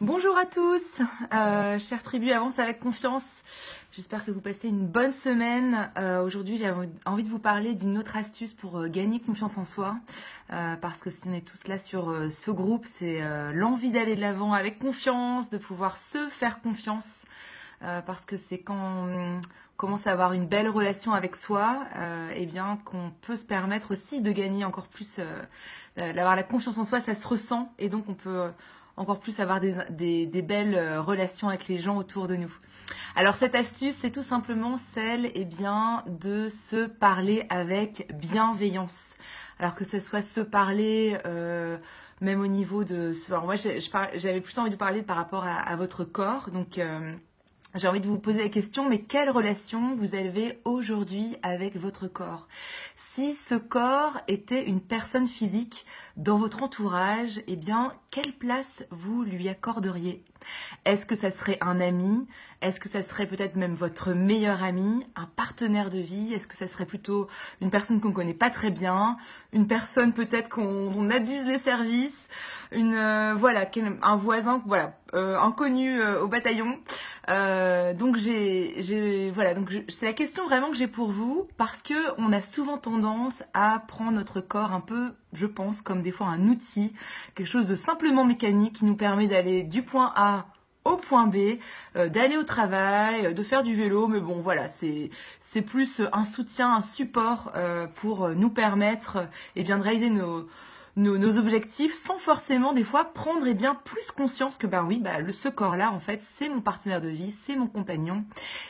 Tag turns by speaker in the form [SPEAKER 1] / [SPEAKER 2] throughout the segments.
[SPEAKER 1] Bonjour à tous, chère tribu, avance avec confiance. J'espère que vous passez une bonne semaine. Aujourd'hui, j'ai envie de vous parler d'une autre astuce pour gagner confiance en soi. Parce que si on est tous là sur ce groupe, c'est l'envie d'aller de l'avant avec confiance, de pouvoir se faire confiance. Parce que c'est quand on commence à avoir une belle relation avec soi, eh bien qu'on peut se permettre aussi de gagner encore plus, d'avoir la confiance en soi, ça se ressent et donc on peut encore plus avoir des belles relations avec les gens autour de nous. Alors cette astuce, c'est tout simplement celle de se parler avec bienveillance. Alors que ce soit se parler même au niveau de... Alors moi, j'avais plus envie de parler par rapport à votre corps. Donc j'ai envie de vous poser la question, mais quelle relation vous avez aujourd'hui avec votre corps? Si ce corps était une personne physique dans votre entourage, eh bien, quelle place vous lui accorderiez? Est-ce que ça serait un ami? Est-ce que ça serait peut-être même votre meilleur ami, un partenaire de vie? Est-ce que ça serait plutôt une personne qu'on ne connaît pas très bien, une personne peut-être qu'on abuse les services, voilà, un voisin, voilà, inconnu au bataillon? Donc c'est la question vraiment que j'ai pour vous parce que on a souvent tendance à prendre notre corps un peu, je pense, comme des fois un outil, quelque chose de simplement mécanique qui nous permet d'aller du point A au point B, d'aller au travail, de faire du vélo, mais bon voilà, c'est plus un soutien, un support pour nous permettre de réaliser nos objectifs sans forcément des fois prendre plus conscience que ce corps-là en fait c'est mon partenaire de vie, c'est mon compagnon.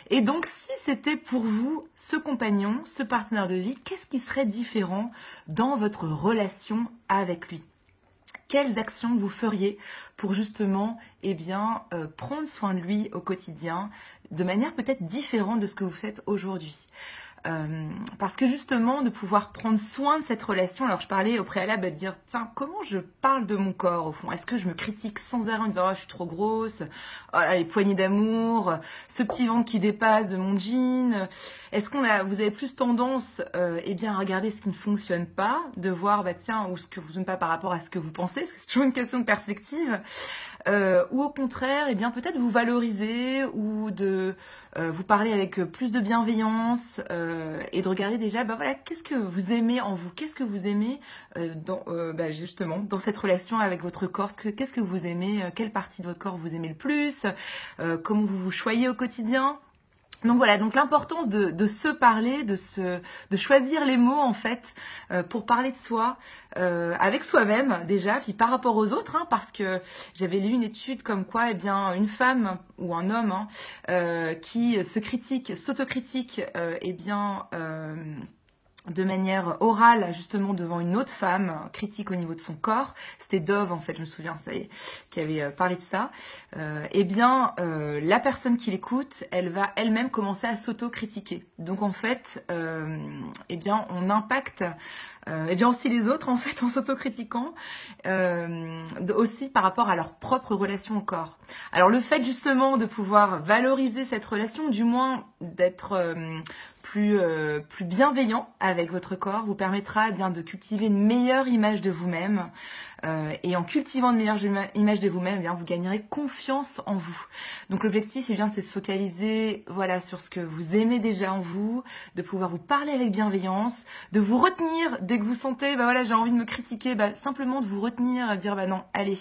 [SPEAKER 1] Et donc si c'était pour vous ce compagnon, ce partenaire de vie, qu'est-ce qui serait différent dans votre relation avec lui? Quelles actions vous feriez pour justement prendre soin de lui au quotidien de manière peut-être différente de ce que vous faites aujourd'hui? Parce que justement, de pouvoir prendre soin de cette relation, alors je parlais au préalable de dire, tiens, comment je parle de mon corps au fond? Est-ce que je me critique sans arrêt en disant, oh, je suis trop grosse, oh, les poignées d'amour, ce petit ventre qui dépasse de mon jean? Est-ce vous avez plus tendance à regarder ce qui ne fonctionne pas, de voir, ou ce que vous n'aimez pas par rapport à ce que vous pensez, parce que c'est toujours une question de perspective, ou au contraire, peut-être vous valoriser ou de vous parler avec plus de bienveillance et de regarder déjà, qu'est-ce que vous aimez en vous, qu'est-ce que vous aimez justement dans cette relation avec votre corps, qu'est-ce que vous aimez, quelle partie de votre corps vous aimez le plus, comment vous vous choyez au quotidien. Donc voilà, donc l'importance de se parler, de choisir les mots en fait pour parler de soi avec soi-même déjà, puis par rapport aux autres, parce que j'avais lu une étude comme quoi une femme ou un homme qui se critique, s'autocritique, de manière orale justement devant une autre femme critique au niveau de son corps, c'était Dove en fait, je me souviens, ça y est, qui avait parlé de ça, la personne qui l'écoute, elle va elle-même commencer à s'auto-critiquer. Donc en fait, on impacte aussi les autres en fait en s'autocritiquant, aussi par rapport à leur propre relation au corps. Alors le fait justement de pouvoir valoriser cette relation, du moins d'être plus bienveillant avec votre corps, vous permettra de cultiver une meilleure image de vous-même. Et en cultivant une meilleure image de vous-même, vous gagnerez confiance en vous. Donc l'objectif, c'est de se focaliser sur ce que vous aimez déjà en vous, de pouvoir vous parler avec bienveillance, de vous retenir dès que vous sentez, j'ai envie de me critiquer, simplement de vous retenir, dire non, allez,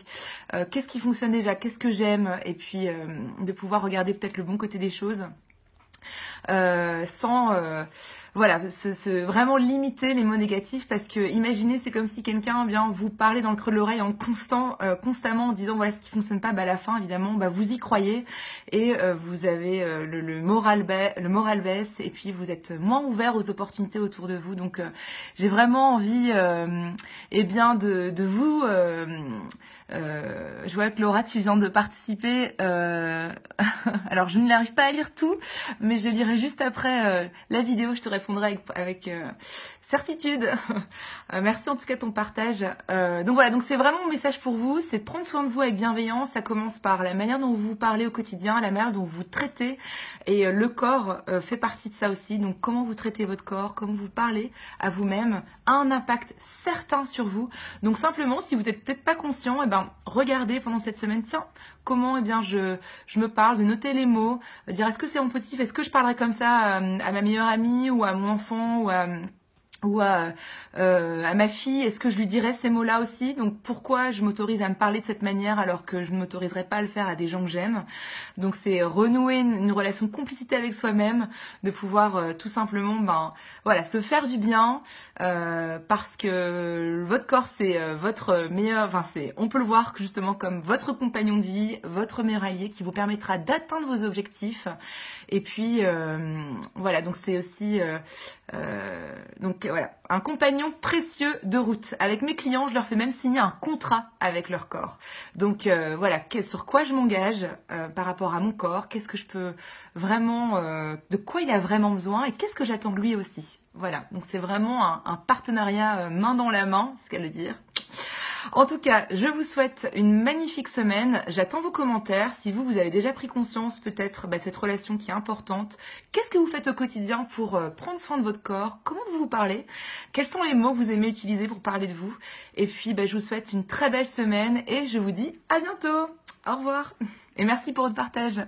[SPEAKER 1] qu'est-ce qui fonctionne déjà, qu'est-ce que j'aime, et puis de pouvoir regarder peut-être le bon côté des choses. Sans vraiment limiter les mots négatifs, parce que imaginez, c'est comme si quelqu'un vous parlait dans le creux de l'oreille constamment en disant voilà ce qui fonctionne pas, à la fin évidemment vous y croyez et vous avez le moral baisse et puis vous êtes moins ouvert aux opportunités autour de vous. Donc j'ai vraiment envie de vous je vois que Laura, tu viens de participer. Alors, je n'arrive pas à lire tout, mais je lirai juste après la vidéo. Je te répondrai avec certitude. Merci en tout cas de ton partage. Donc voilà, donc c'est vraiment mon message pour vous, c'est de prendre soin de vous avec bienveillance. Ça commence par la manière dont vous parlez au quotidien, la manière dont vous traitez. Et le corps fait partie de ça aussi. Donc comment vous traitez votre corps, comment vous parlez à vous-même, a un impact certain sur vous. Donc simplement, si vous n'êtes peut-être pas conscient, eh ben, regardez pendant cette semaine, tiens, comment je me parle, de noter les mots, dire est-ce que c'est en positif, est-ce que je parlerai comme ça à ma meilleure amie ou à mon enfant ou à ma fille, est-ce que je lui dirais ces mots-là aussi? Donc pourquoi je m'autorise à me parler de cette manière alors que je ne m'autoriserais pas à le faire à des gens que j'aime? Donc c'est renouer une relation de complicité avec soi-même, de pouvoir tout simplement voilà, se faire du bien parce que votre corps c'est votre meilleur, enfin c'est, on peut le voir justement comme votre compagnon de vie, votre meilleur allié qui vous permettra d'atteindre vos objectifs. Et puis voilà, donc c'est aussi donc voilà, un compagnon précieux de route. Avec mes clients, je leur fais même signer un contrat avec leur corps. Donc voilà, sur quoi je m'engage par rapport à mon corps, qu'est-ce que je peux vraiment, de quoi il a vraiment besoin et qu'est-ce que j'attends de lui aussi. Voilà, donc c'est vraiment un partenariat main dans la main, c'est ce qu'elle veut dire. En tout cas, je vous souhaite une magnifique semaine. J'attends vos commentaires. Si vous avez déjà pris conscience peut-être cette relation qui est importante. Qu'est-ce que vous faites au quotidien pour prendre soin de votre corps? Comment vous vous parlez? Quels sont les mots que vous aimez utiliser pour parler de vous? Et puis, je vous souhaite une très belle semaine et je vous dis à bientôt. Au revoir et merci pour votre partage.